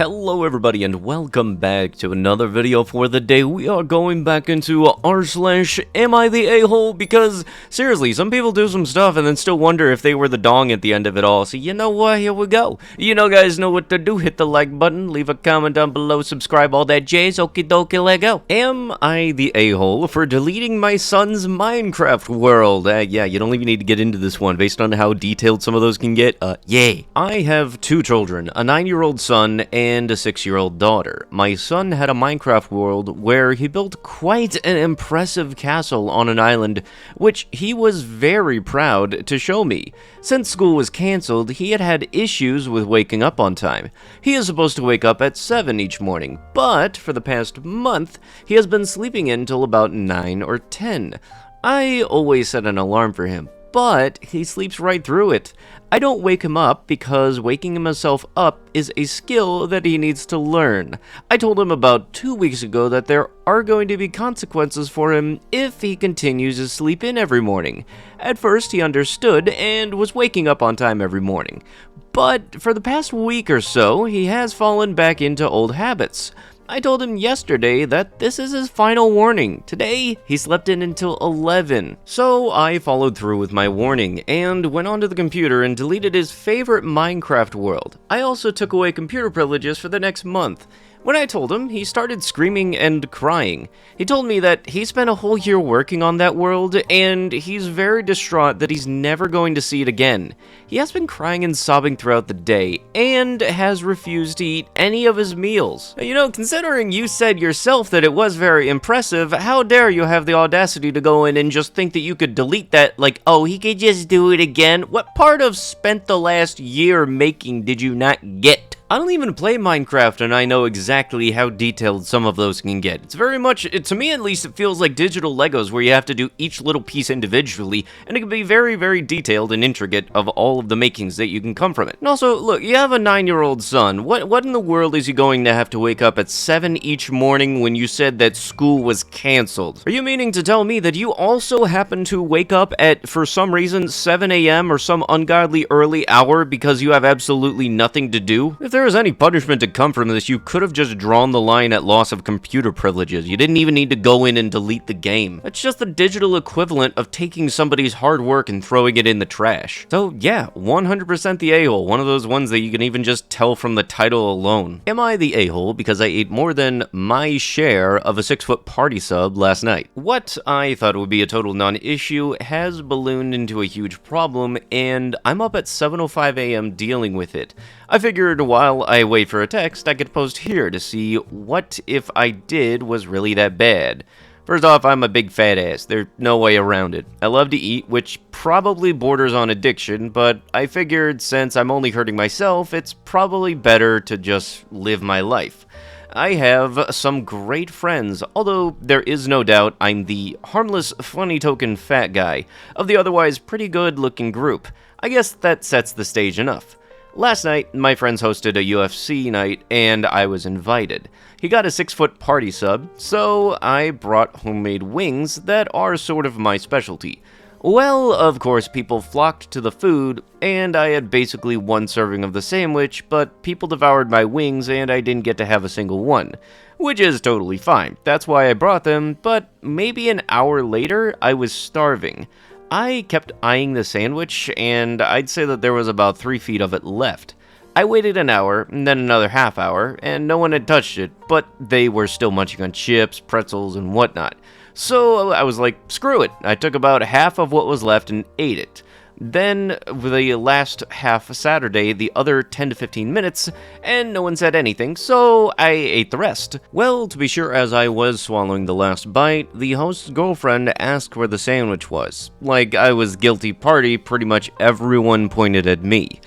Hello everybody and welcome back to another video for the day. We are going back into r/am I the a-hole, because seriously, some people do some stuff and then still wonder if they were the dong at the end of it all. So you know what, here we go. You know guys know what to do. Hit the like button, leave a comment down below, subscribe, all that jazz. Okie dokie, let go. Am I the a-hole for deleting my son's Minecraft world? Yeah, you don't even need to get into this one based on how detailed some of those can get. Yay. I have two children, a 9-year-old son and a 6-year-old daughter. My son had a Minecraft world where he built quite an impressive castle on an island, which he was very proud to show me. Since school was cancelled, he had had issues with waking up on time. He is supposed to wake up at 7 each morning, but for the past month, he has been sleeping in till about 9 or 10. I always set an alarm for him, but he sleeps right through it. I don't wake him up because waking himself up is a skill that he needs to learn. I told him about 2 weeks ago that there are going to be consequences for him if he continues to sleep in every morning. At first he understood and was waking up on time every morning, but for the past week or so he has fallen back into old habits. I told him yesterday that this is his final warning. Today, he slept in until 11. So I followed through with my warning and went onto the computer and deleted his favorite Minecraft world. I also took away computer privileges for the next month. When I told him, he started screaming and crying. He told me that he spent a whole year working on that world, and he's very distraught that he's never going to see it again. He has been crying and sobbing throughout the day, and has refused to eat any of his meals. You know, considering you said yourself that it was very impressive, how dare you have the audacity to go in and just think that you could delete that, like, oh, he could just do it again? What part of spent the last year making did you not get? I don't even play Minecraft and I know exactly how detailed some of those can get. It's very much, to me at least, it feels like digital Legos where you have to do each little piece individually, and it can be very, very detailed and intricate of all of the makings that you can come from it. And also, look, you have a 9-year-old son. What in the world is he going to have to wake up at 7 each morning when you said that school was cancelled? Are you meaning to tell me that you also happen to wake up at, for some reason, 7 a.m. or some ungodly early hour because you have absolutely nothing to do? If there was any punishment to come from this, you could have just drawn the line at loss of computer privileges. You didn't even need to go in and delete the game. It's just the digital equivalent of taking somebody's hard work and throwing it in the trash. So yeah, 100% the a-hole. One of those ones that you can even just tell from the title alone. Am I the a-hole because I ate more than my share of a 6-foot party sub last night? What I thought would be a total non-issue has ballooned into a huge problem, and I'm up at 7:05 a.m. dealing with it. I figured while I wait for a text, I could post here to see what if I did was really that bad. First off, I'm a big fat ass. There's no way around it. I love to eat, which probably borders on addiction, but I figured since I'm only hurting myself, it's probably better to just live my life. I have some great friends, although there is no doubt I'm the harmless, funny token fat guy of the otherwise pretty good looking group. I guess that sets the stage enough. Last night, my friends hosted a UFC night, and I was invited. He got a 6-foot party sub, so I brought homemade wings that are sort of my specialty. Well, of course, people flocked to the food, and I had basically one serving of the sandwich, but people devoured my wings and I didn't get to have a single one. Which is totally fine. That's why I brought them, but maybe an hour later, I was starving. I kept eyeing the sandwich, and I'd say that there was about 3 feet of it left. I waited an hour, and then another half hour, and no one had touched it, but they were still munching on chips, pretzels, and whatnot. So I was like, screw it. I took about half of what was left and ate it. Then, the last half Saturday, the other 10 to 15 minutes, and no one said anything, so I ate the rest. Well, to be sure, as I was swallowing the last bite, the host's girlfriend asked where the sandwich was. Like I was guilty party, pretty much everyone pointed at me.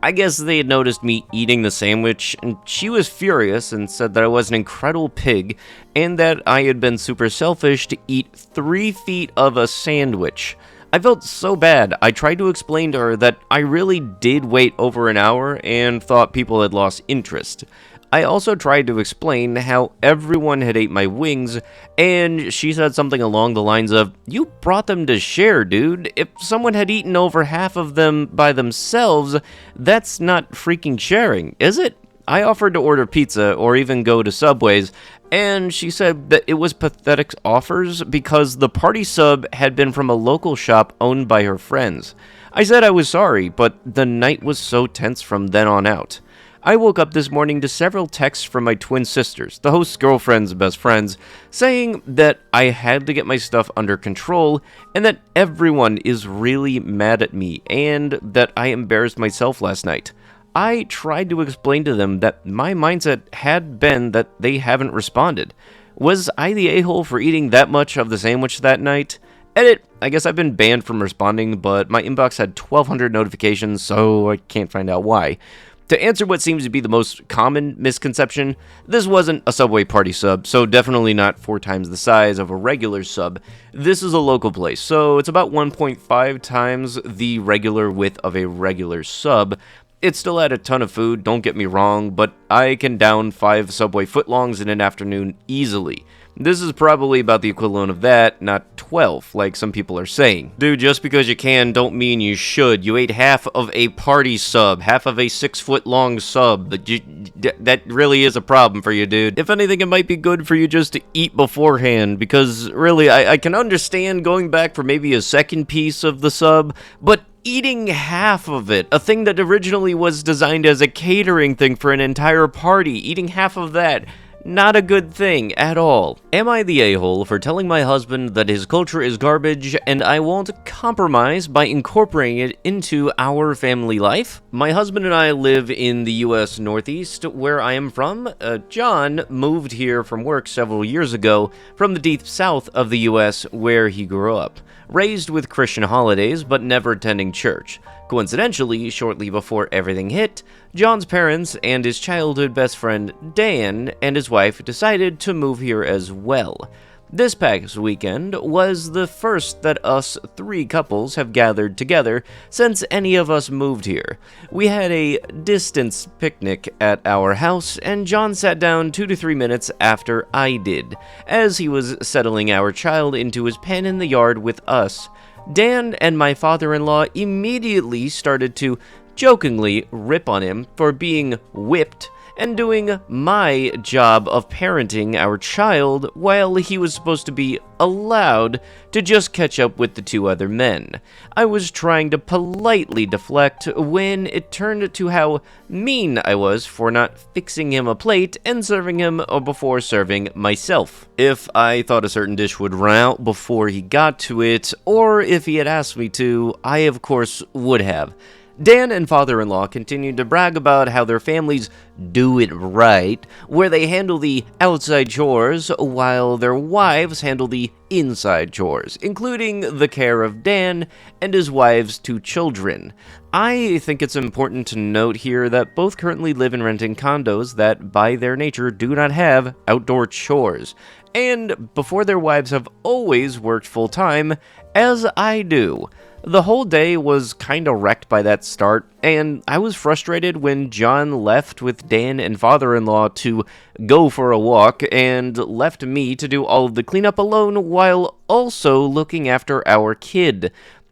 I guess they had noticed me eating the sandwich, and she was furious and said that I was an incredible pig, and that I had been super selfish to eat 3 feet of a sandwich. I felt so bad. I tried to explain to her that I really did wait over an hour and thought people had lost interest. I also tried to explain how everyone had ate my wings, and she said something along the lines of, "You brought them to share, dude. If someone had eaten over half of them by themselves, that's not freaking sharing, is it?" I offered to order pizza or even go to Subway's, and she said that it was pathetic offers because the party sub had been from a local shop owned by her friends. I said I was sorry, but the night was so tense from then on out. I woke up this morning to several texts from my twin sisters, the host's girlfriends and best friends, saying that I had to get my stuff under control and that everyone is really mad at me and that I embarrassed myself last night. I tried to explain to them that my mindset had been that they haven't responded. Was I the a-hole for eating that much of the sandwich that night? Edit, I guess I've been banned from responding, but my inbox had 1,200 notifications, so I can't find out why. To answer what seems to be the most common misconception, this wasn't a Subway party sub, so definitely not 4 times the size of a regular sub. This is a local place, so it's about 1.5 times the regular width of a regular sub. It still had a ton of food, don't get me wrong, but I can down 5 Subway footlongs in an afternoon easily. This is probably about the equivalent of that, not 12, like some people are saying. Dude, just because you can don't mean you should. You ate half of a party sub, half of a 6-foot-long sub. That really is a problem for you, dude. If anything, it might be good for you just to eat beforehand, because really, I can understand going back for maybe a second piece of the sub, but eating half of it, a thing that originally was designed as a catering thing for an entire party, eating half of that, not a good thing at all. Am I the a-hole for telling my husband that his culture is garbage and I won't compromise by incorporating it into our family life? My husband and I live in the U.S. Northeast, where I am from. John moved here from work several years ago from the deep south of the U.S. where he grew up. Raised with Christian holidays, but never attending church. Coincidentally, shortly before everything hit, John's parents and his childhood best friend, Dan, and his wife decided to move here as well. This past weekend was the first that us 3 couples have gathered together since any of us moved here. We had a distance picnic at our house, and John sat down 2 to 3 minutes after I did, as he was settling our child into his pen in the yard with us. Dan and my father-in-law immediately started to jokingly rip on him for being whipped and doing my job of parenting our child while he was supposed to be allowed to just catch up with the 2 other men. I was trying to politely deflect when it turned to how mean I was for not fixing him a plate and serving him before serving myself. If I thought a certain dish would run out before he got to it, or if he had asked me to, I of course would have. Dan and father-in-law continued to brag about how their families do it right, where they handle the outside chores while their wives handle the inside chores, including the care of Dan and his wife's 2 children. I think it's important to note here that both currently live in renting condos that, by their nature, do not have outdoor chores, and before their wives have always worked full-time, as I do. The whole day was kinda wrecked by that start, and I was frustrated when John left with Dan and father-in-law to go for a walk, and left me to do all of the cleanup alone while also looking after our kid.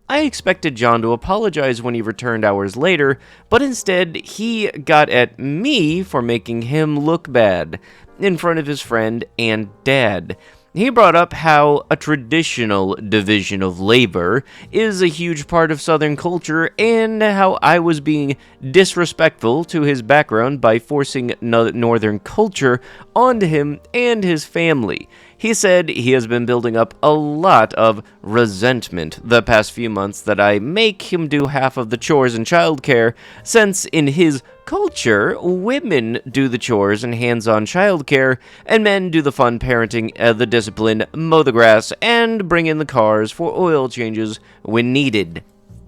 I expected John to apologize when he returned hours later, but instead he got at me for making him look bad in front of his friend and dad. He brought up how a traditional division of labor is a huge part of Southern culture and how I was being disrespectful to his background by forcing Northern culture onto him and his family. He said he has been building up a lot of resentment the past few months that I make him do half of the chores and childcare, since in his culture, women do the chores and hands-on childcare, and men do the fun parenting, the discipline, mow the grass, and bring in the cars for oil changes when needed.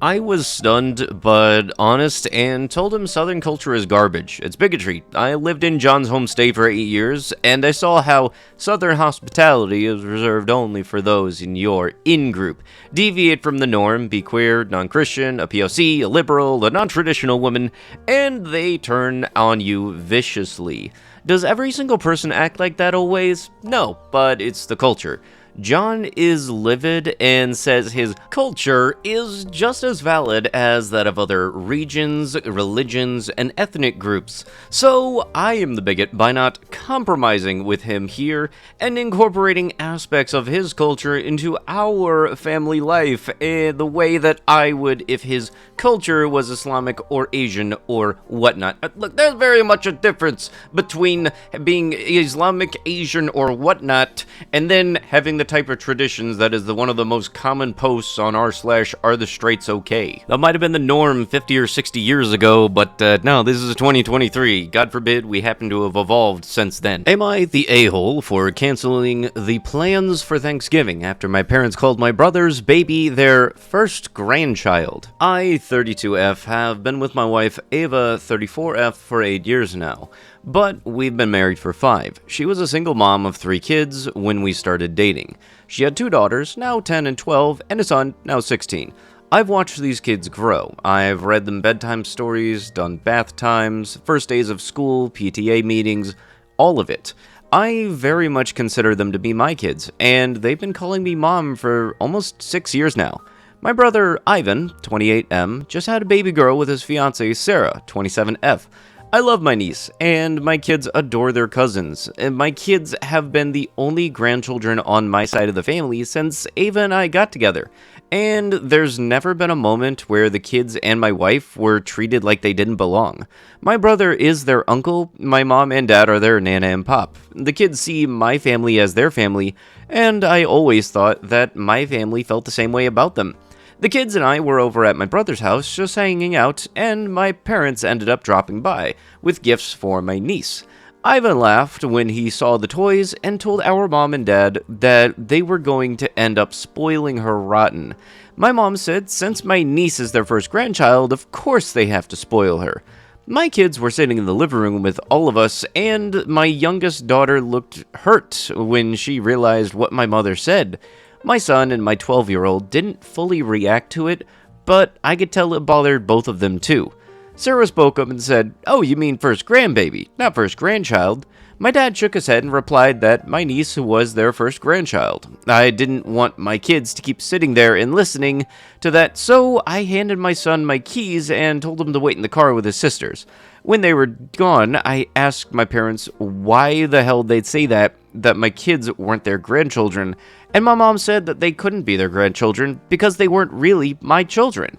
I was stunned, but honest, and told him Southern culture is garbage. It's bigotry. I lived in John's home state for 8 years, and I saw how Southern hospitality is reserved only for those in your in-group. Deviate from the norm, be queer, non-Christian, a POC, a liberal, a non-traditional woman, and they turn on you viciously. Does every single person act like that always? No, but it's the culture. John is livid and says his culture is just as valid as that of other regions, religions, and ethnic groups. So I am the bigot by not compromising with him here and incorporating aspects of his culture into our family life the way that I would if his culture was Islamic or Asian or whatnot. Look, there's very much a difference between being Islamic, Asian, or whatnot, and then having the type of traditions that is one of the most common posts on r/Are the Straights Okay? That might have been the norm 50 or 60 years ago, but no, this is 2023. God forbid we happen to have evolved since then. Am I the a-hole for canceling the plans for Thanksgiving after my parents called my brother's baby their first grandchild? I, 32F, have been with my wife, Ava, 34F, for 8 years now. But we've been married for 5. She was a single mom of 3 kids when we started dating. She had 2 daughters, now 10 and 12, and a son, now 16. I've watched these kids grow. I've read them bedtime stories, done bath times, first days of school, PTA meetings, all of it. I very much consider them to be my kids, and they've been calling me mom for almost 6 years now. My brother, Ivan, 28M, just had a baby girl with his fiancée, Sarah, 27F. I love my niece, and my kids adore their cousins, and my kids have been the only grandchildren on my side of the family since Ava and I got together, and there's never been a moment where the kids and my wife were treated like they didn't belong. My brother is their uncle, my mom and dad are their nana and pop. The kids see my family as their family, and I always thought that my family felt the same way about them. The kids and I were over at my brother's house just hanging out, and my parents ended up dropping by with gifts for my niece. Ivan laughed when he saw the toys and told our mom and dad that they were going to end up spoiling her rotten. My mom said since my niece is their first grandchild, of course they have to spoil her. My kids were sitting in the living room with all of us, and my youngest daughter looked hurt when she realized what my mother said. My son and my 12-year-old didn't fully react to it, but I could tell it bothered both of them too. Sarah spoke up and said, "Oh, you mean first grandbaby, not first grandchild?" My dad shook his head and replied that my niece was their first grandchild. I didn't want my kids to keep sitting there and listening to that, so I handed my son my keys and told him to wait in the car with his sisters. When they were gone, I asked my parents why the hell they'd say that my kids weren't their grandchildren, and my mom said that they couldn't be their grandchildren because they weren't really my children.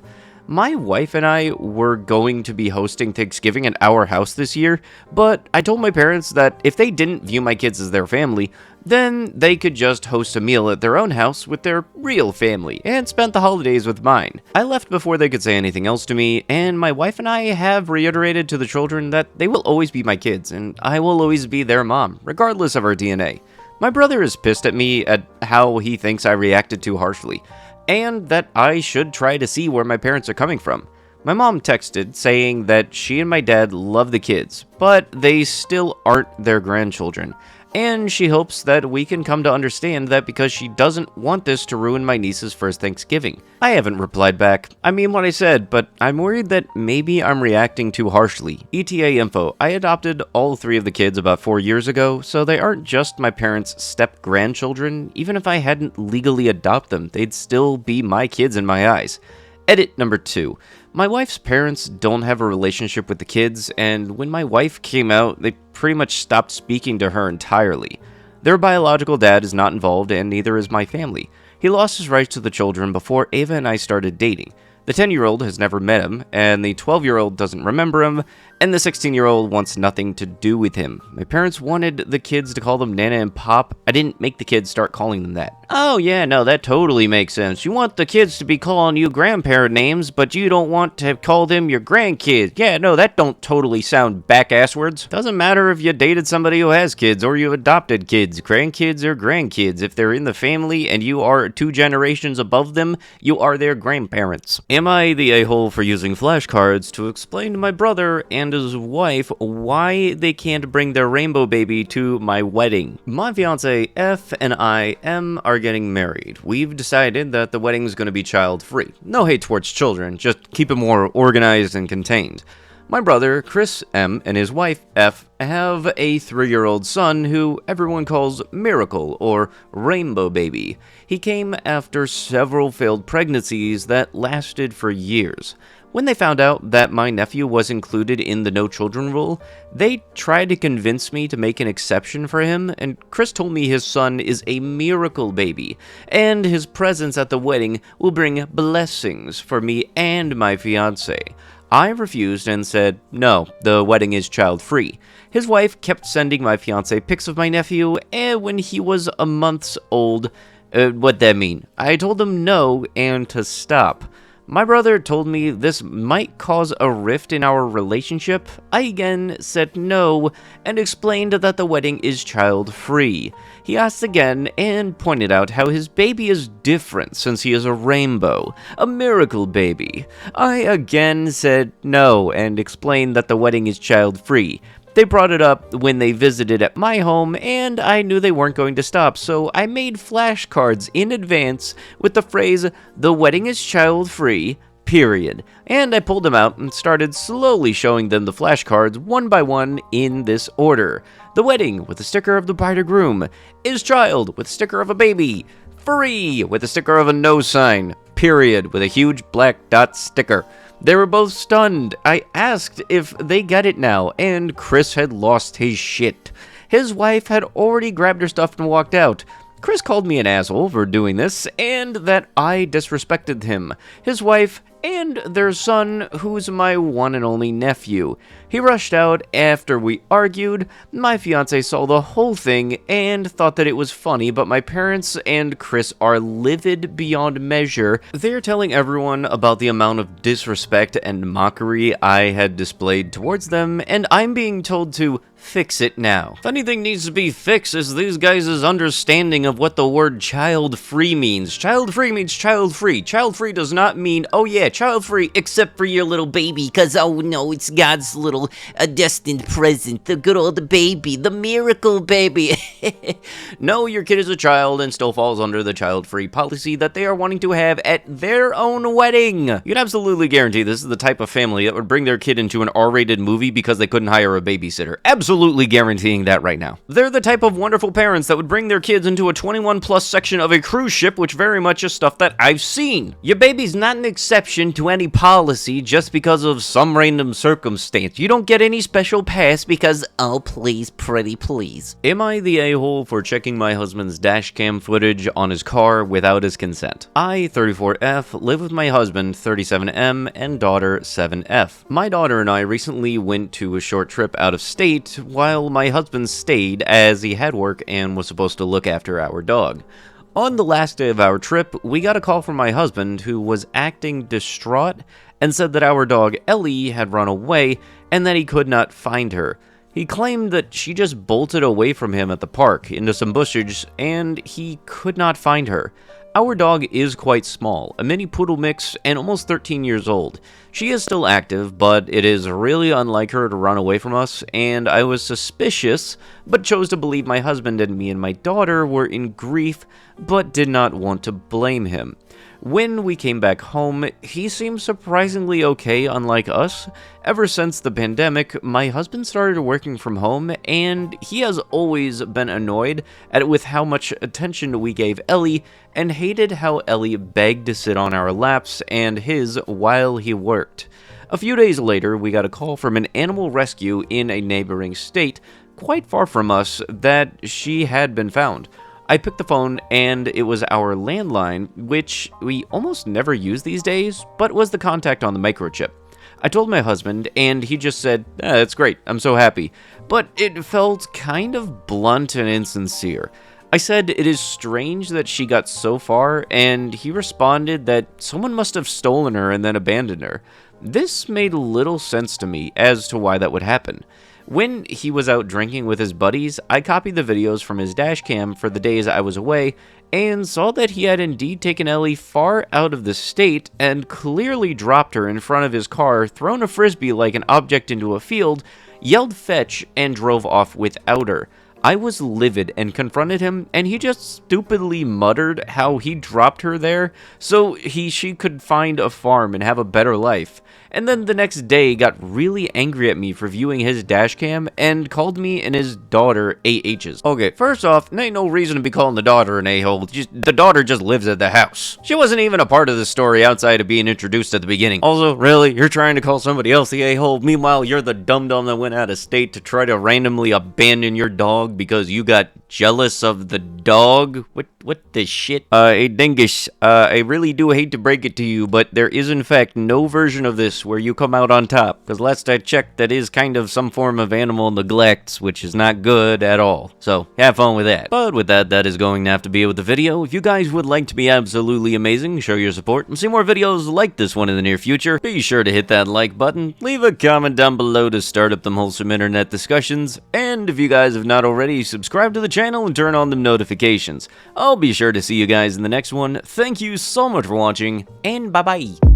My wife and I were going to be hosting Thanksgiving at our house this year, but I told my parents that if they didn't view my kids as their family, then they could just host a meal at their own house with their real family and spend the holidays with mine. I left before they could say anything else to me, and my wife and I have reiterated to the children that they will always be my kids and I will always be their mom, regardless of our DNA. My brother is pissed at me at how he thinks I reacted too harshly, and that I should try to see where my parents are coming from. My mom texted saying that she and my dad love the kids, but they still aren't their grandchildren, and she hopes that we can come to understand that because she doesn't want this to ruin my niece's first Thanksgiving. I haven't replied back. I mean what I said, but I'm worried that maybe I'm reacting too harshly. ETA info, I adopted all 3 of the kids about 4 years ago, so they aren't just my parents' step-grandchildren. Even if I hadn't legally adopted them, they'd still be my kids in my eyes. Edit number 2. My wife's parents don't have a relationship with the kids, and when my wife came out, they pretty much stopped speaking to her entirely. Their biological dad is not involved, and neither is my family. He lost his rights to the children before Ava and I started dating. The 10-year-old has never met him, and the 12-year-old doesn't remember him, and the 16-year-old wants nothing to do with him. My parents wanted the kids to call them Nana and Pop. I didn't make the kids start calling them that. Oh yeah, no, that totally makes sense. You want the kids to be calling you grandparent names, but you don't want to call them your grandkids. Yeah, no, that don't totally sound back-asswards. Doesn't matter if you dated somebody who has kids or you adopted kids. Grandkids are grandkids. If they're in the family and you are 2 generations above them, you are their grandparents. Am I the a-hole for using flashcards to explain to my brother and his wife why they can't bring their rainbow baby to my wedding? My fiance F and I M are getting married. We've decided that the wedding's going to be child-free. No hate towards children, just keep it more organized and contained. My brother, Chris M., and his wife, F., have a 3-year-old son who everyone calls Miracle or Rainbow Baby. He came after several failed pregnancies that lasted for years. When they found out that my nephew was included in the no children rule, they tried to convince me to make an exception for him, and Chris told me his son is a miracle baby, and his presence at the wedding will bring blessings for me and my fiancé. I refused and said, no, the wedding is child-free. His wife kept sending my fiancé pics of my nephew, and when he was a month old, what'd that mean? I told him no and to stop. My brother told me this might cause a rift in our relationship. I again said no and explained that the wedding is child-free. He asked again and pointed out how his baby is different since he is a rainbow, a miracle baby. I again said no and explained that the wedding is child-free. They brought it up when they visited at my home, and I knew they weren't going to stop, so I made flashcards in advance with the phrase, "The wedding is child-free, period." And I pulled them out and started slowly showing them the flashcards one by one in this order. The wedding, with a sticker of the bride or groom, is child, with a sticker of a baby, free, with a sticker of a no sign, period, with a huge black dot sticker. They were both stunned. I asked if they get it now, and Chris had lost his shit. His wife had already grabbed her stuff and walked out. Chris called me an asshole for doing this, and that I disrespected him, his wife, and their son, who's my one and only nephew. He rushed out after we argued. My fiancé saw the whole thing and thought that it was funny, but my parents and Chris are livid beyond measure. They're telling everyone about the amount of disrespect and mockery I had displayed towards them, and I'm being told to fix it now. If anything needs to be fixed, is these guys' understanding of what the word child-free means. Child-free means child-free. Child-free does not mean, oh yeah, child-free, except for your little baby, because, oh no, it's God's little destined present, the good old baby, the miracle baby. No, your kid is a child and still falls under the child-free policy that they are wanting to have at their own wedding. You can absolutely guarantee this is the type of family that would bring their kid into an R-rated movie because they couldn't hire a babysitter. Absolutely guaranteeing that right now. They're the type of wonderful parents that would bring their kids into a 21+ section of a cruise ship, which very much is stuff that I've seen. Your baby's not an exception to any policy just because of some random circumstance. You don't get any special pass because, oh please, pretty please. Am I the a-hole for checking my husband's dash cam footage on his car without his consent? I, 34F, live with my husband, 37M, and daughter, 7F. My daughter and I recently went to a short trip out of state while my husband stayed as he had work and was supposed to look after our dog. On the last day of our trip, we got a call from my husband who was acting distraught and said that our dog Ellie had run away and that he could not find her. He claimed that she just bolted away from him at the park into some bushes and he could not find her. Our dog is quite small, a mini poodle mix and almost 13 years old. She is still active, but it is really unlike her to run away from us, and I was suspicious, but chose to believe my husband and me and my daughter were in grief, but did not want to blame him. When we came back home, he seemed surprisingly okay, unlike us. Ever since the pandemic, my husband started working from home, and he has always been annoyed with how much attention we gave Ellie, and hated how Ellie begged to sit on our laps and his while he worked. A few days later, we got a call from an animal rescue in a neighboring state, quite far from us, that she had been found. I picked the phone, and it was our landline, which we almost never use these days, but was the contact on the microchip. I told my husband, and he just said, that's great, I'm so happy. But it felt kind of blunt and insincere. I said it is strange that she got so far, and he responded that someone must have stolen her and then abandoned her. This made little sense to me as to why that would happen. When he was out drinking with his buddies, I copied the videos from his dashcam for the days I was away, and saw that he had indeed taken Ellie far out of the state and clearly dropped her in front of his car, thrown a frisbee like an object into a field, yelled fetch, and drove off without her. I was livid and confronted him, and he just stupidly muttered how he dropped her there so she could find a farm and have a better life. and then the next day got really angry at me for viewing his dash cam and called me and his daughter AHs. Okay, first off, there ain't no reason to be calling the daughter an a-hole. The daughter just lives at the house. She wasn't even a part of the story outside of being introduced at the beginning. Also, really, you're trying to call somebody else the a-hole, meanwhile you're the dum-dum that went out of state to try to randomly abandon your dog because you got jealous of the dog? What the shit? Hey Dingus, I really do hate to break it to you, but there is in fact no version of this where you come out on top, because last I checked, that is kind of some form of animal neglect, which is not good at all. So, have fun with that. But with that, that is going to have to be it with the video. If you guys would like to be absolutely amazing, show your support, and see more videos like this one in the near future, be sure to hit that like button, leave a comment down below to start up them wholesome internet discussions, and if you guys have not already, subscribe to the channel and turn on them notifications. I'll be sure to see you guys in the next one. Thank you so much for watching, and bye-bye.